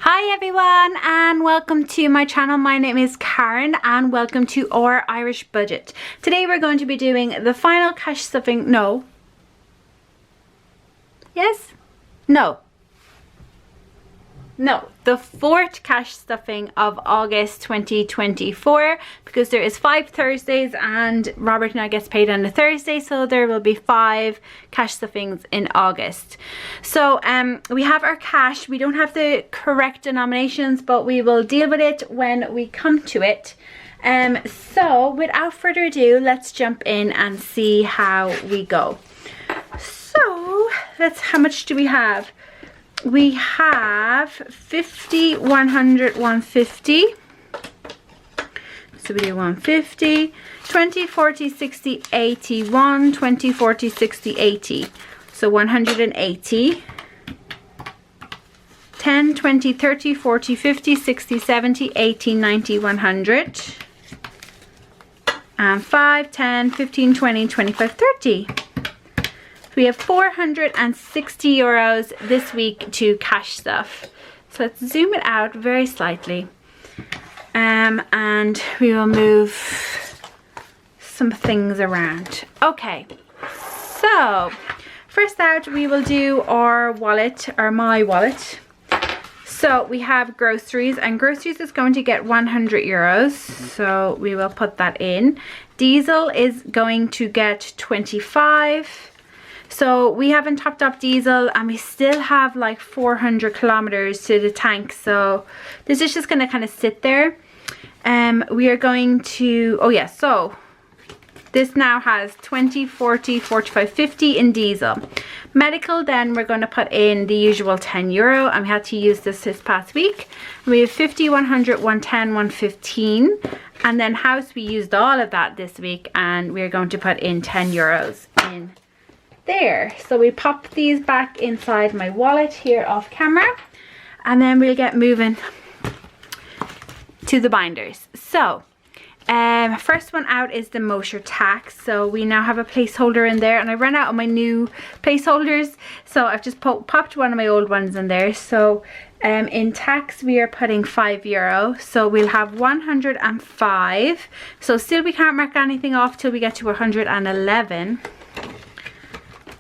Hi everyone and welcome to my channel. My name is Karen and welcome to Our Irish Budget. Today we're going to be doing the final cash stuffing. No. Yes? No. No, the fourth cash stuffing of August 2024, because there is 5 Thursdays and Robert now gets paid on a Thursday, so there will be 5 cash stuffings in August. So we have our cash. We don't have the correct denominations, but we will deal with it when we come to it. So without further ado, let's jump in and see how we go. So how much do we have? We have 50, 100, 150. So we do 150, 20, 40, 60, 80, 1, 20, 40, 60, 80. So 180. 10, 20, 30, 40, 50, 60, 70, 80, 90, 100. And 5, 10, 15, 20, 25, 30. We have 460 euros this week to cash stuff. So let's zoom it out very slightly. And we will move some things around. Okay, so first out we will do our wallet, or my wallet. So we have groceries, and groceries is going to get 100 euros. So we will put that in. Diesel is going to get 25. So we haven't topped up diesel and we still have like 400 kilometers to the tank. So this is just going to kind of sit there. We are going to, oh yeah, so this now has 20, 40, 45, 50 in diesel. Medical, then we're going to put in the usual 10 euro, and we had to use this past week. We have 50, 100, 110, 115. And then house, we used all of that this week, and we're going to put in 10 euros in there. So we pop these back inside my wallet here off camera, and then we'll get moving to the binders. So first one out is the motor tax. So we now have a placeholder in there, and I ran out of my new placeholders, so I've just popped one of my old ones in there. So in tax we are putting 5 euro, so we'll have 105. So still we can't mark anything off till we get to 111.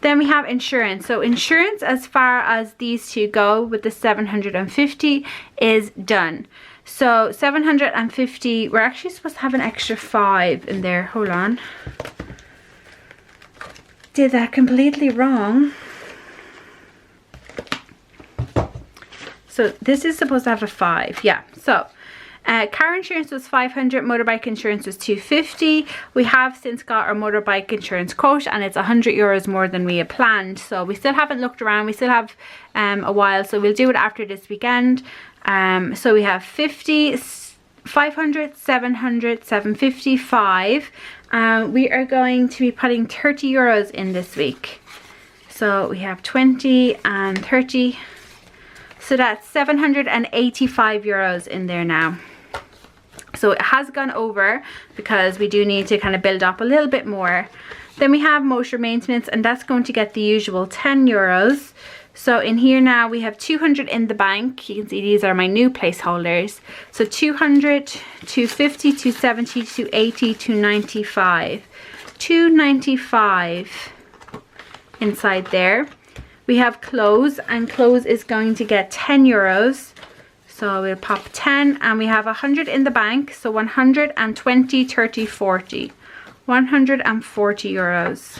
Then we have insurance. So insurance, as far as these two go with the 750, is done. So 750, we're actually supposed to have an extra 5 in there. Hold on. Did that completely wrong. So this is supposed to have a 5. Yeah. So car insurance was 500, motorbike insurance was 250. We have since got our motorbike insurance quote, and it's 100 euros more than we had planned. So we still haven't looked around. We still have a while, so we'll do it after this weekend. So we have 50, 500, 700, 755. We are going to be putting 30 euros in this week. So we have 20 and 30. So that's 785 euros in there now. So it has gone over because we do need to kind of build up a little bit more. Then we have motor maintenance, and that's going to get the usual 10 euros. So in here now we have 200 in the bank. You can see these are my new placeholders. So 200, 250, 270, 280, 295. 295 inside there. We have clothes, and clothes is going to get 10 euros. So we'll pop 10, and we have 100 in the bank. So 120, 30, 40. 140 euros.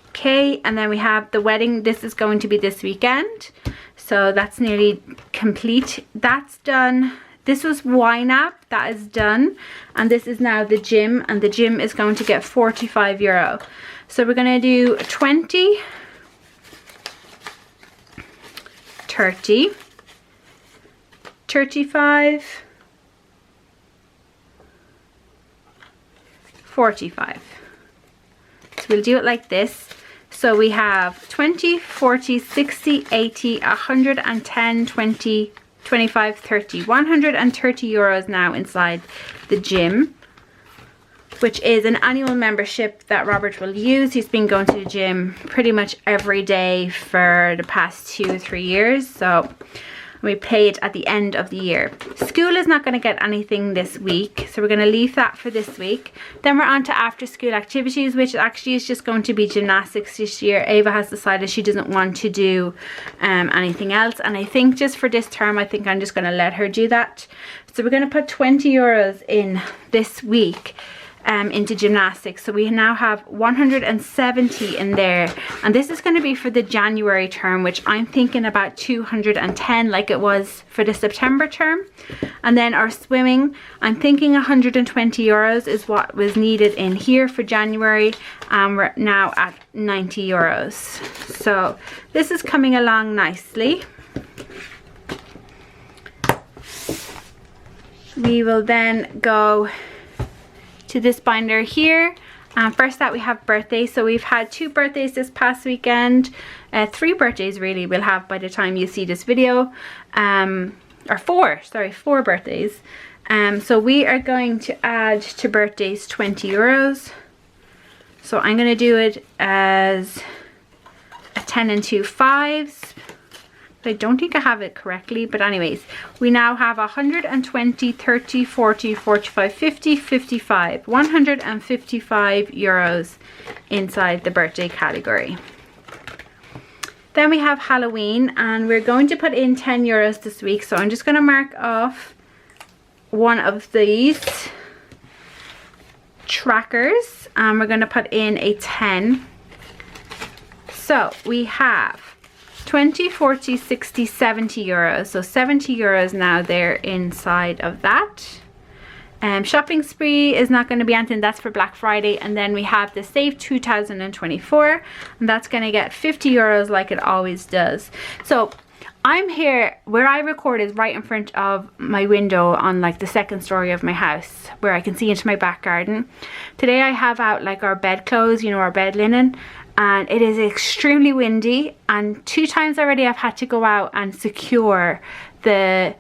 Okay, and then we have the wedding. This is going to be this weekend. So that's nearly complete. That's done. This was YNAB, that is done. And this is now the gym, and the gym is going to get 45 euro. So we're going to do 20, 30, 35, 45. So we'll do it like this. So we have 20, 40, 60, 80, 110, 20, 25, 30. 130 euros now inside the gym, which is an annual membership that Robert will use. He's been going to the gym pretty much every day for the past 2 or 3 years. So We pay it at the end of the year. School is not going to get anything this week, so we're going to leave that for this week. Then we're on to after school activities, which actually is just going to be gymnastics this year. Ava has decided she doesn't want to do anything else, and I think just for this term I think I'm just going to let her do that. So we're going to put 20 euros in this week into gymnastics. So we now have 170 in there, and this is going to be for the January term, which I'm thinking about 210 like it was for the September term. And then our swimming, I'm thinking 120 euros is what was needed in here for January, and we're now at 90 euros. So this is coming along nicely. We will then go to this binder here. First out we have birthdays. So we've had 2 birthdays this past weekend, 3 birthdays really we'll have by the time you see this video, or 4 birthdays. So we are going to add to birthdays 20 euros. So I'm going to do it as a 10 and 2 5s. I don't think I have it correctly, but anyways, we now have 120, 30, 40, 45, 50, 55, 155 euros inside the birthday category. Then we have Halloween, and we're going to put in 10 euros this week. So I'm just going to mark off one of these trackers, and we're going to put in a 10. So we have 20, 40, 60, 70 euros. So 70 euros now there inside of that. Shopping spree is not going to be anything, that's for Black Friday. And then we have the Save 2024, and that's going to get 50 euros like it always does. So I'm here, where I record is right in front of my window on like the second story of my house, where I can see into my back garden. Today I have out like our bedclothes, you know, our bed linen, and it is extremely windy, and 2 times already I've had to go out and secure the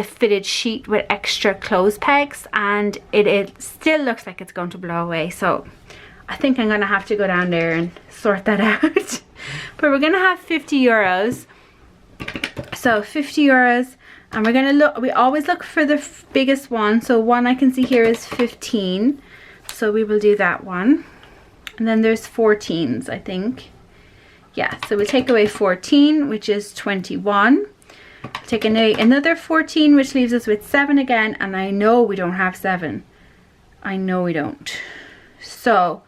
fitted sheet with extra clothes pegs, and it still looks like it's going to blow away. So I think I'm gonna have to go down there and sort that out. But we're gonna have 50 euros. So 50 euros, and we're gonna look, we always look for the biggest one. So one I can see here is 15, so we will do that one. And then there's 14s, I think. Yeah, so we'll take away 14, which is 21. Take away another 14, which leaves us with 7 again, and I know we don't have 7. I know we don't. So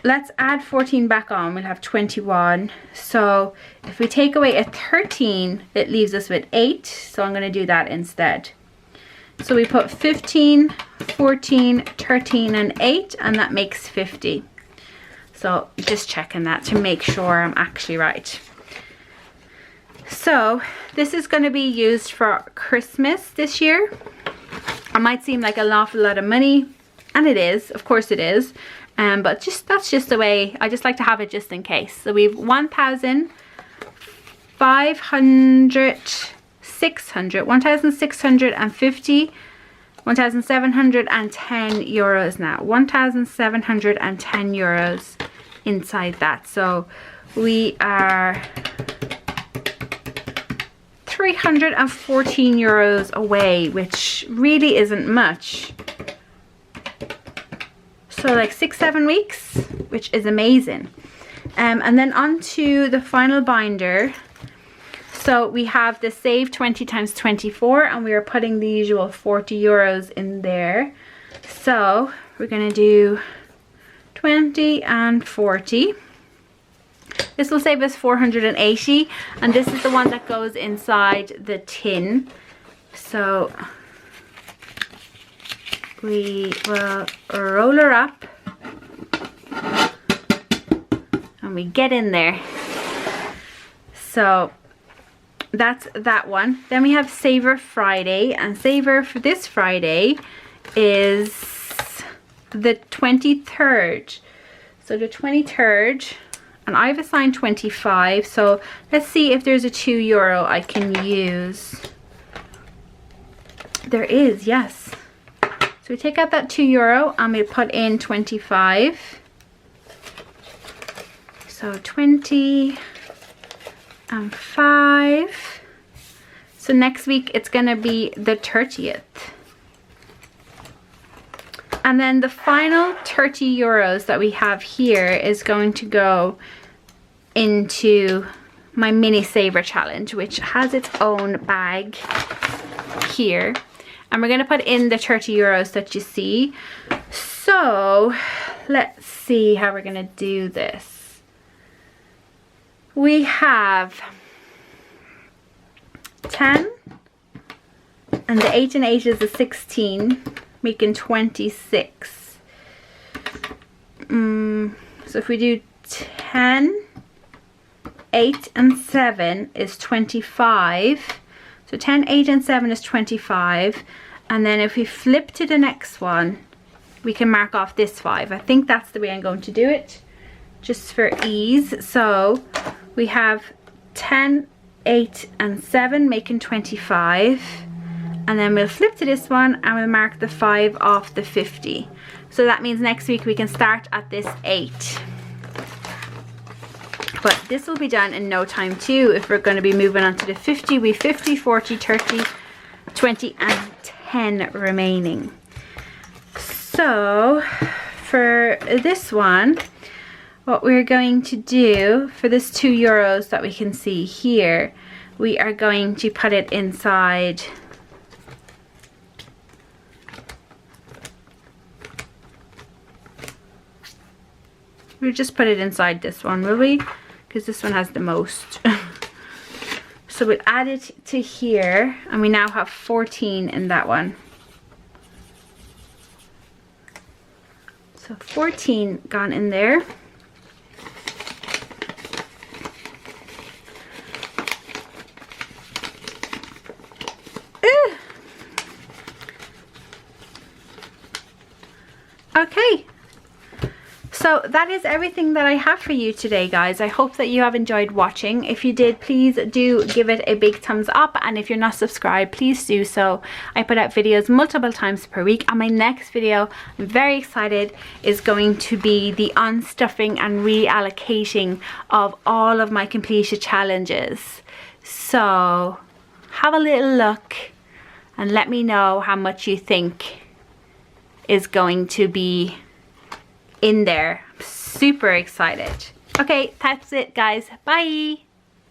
let's add 14 back on. We'll have 21. So if we take away a 13, it leaves us with 8. So I'm going to do that instead. So we put 15, 14, 13 and 8, and that makes 50. So just checking that to make sure I'm actually right. So this is going to be used for Christmas this year. It might seem like an awful lot of money, and it is, of course it is, but that's just the way. I just like to have it just in case. So we've 1,500, 1,650, 1,710 euros now. 1,710 euros inside that. So we are 314 euros away, which really isn't much. So like 6-7 weeks, which is amazing. And then on to the final binder. So we have the Save 20 times 24, and we are putting the usual 40 euros in there. So we're going to do 20 and 40. This will save us 480, and this is the one that goes inside the tin. So we will roll her up, and we get in there. So that's that one. Then we have Saver Friday, and Saver for this Friday is the 23rd. So the 23rd, and I've assigned 25. So let's see if there's a €2 I can use. There is, yes. So we take out that €2 and we put in 25. So 20 and 5. So next week it's going to be the 30th. And then the final 30 euros that we have here is going to go into my mini saver challenge, which has its own bag here. And we're going to put in the 30 euros that you see. So let's see how we're going to do this. We have 10, and the 8 and 8 is a 16, making 26. So if we do 10, 8 and 7 is 25. So 10, 8 and 7 is 25. And then if we flip to the next one, we can mark off this 5. I think that's the way I'm going to do it, just for ease. So we have 10, 8 and 7 making 25. And then we'll flip to this one and we'll mark the 5 off the 50. So that means next week we can start at this 8. But this will be done in no time too. If we're going to be moving on to the 50, we 50, 40, 30, 20 and 10 remaining. So for this one, what we're going to do for this 2 euros that we can see here, we are going to put it inside we'll just put it inside this one, will we? Because this one has the most. So we'll add it to here, and we now have 14 in that one. So 14 gone in there. Okay. So that is everything that I have for you today, guys. I hope that you have enjoyed watching. If you did, please do give it a big thumbs up, and if you're not subscribed, please do so. I put out videos multiple times per week, and my next video, I'm very excited, is going to be the unstuffing and reallocating of all of my Completia challenges. So have a little look and let me know how much you think is going to be in there. I'm super excited. Okay, that's it, guys. Bye.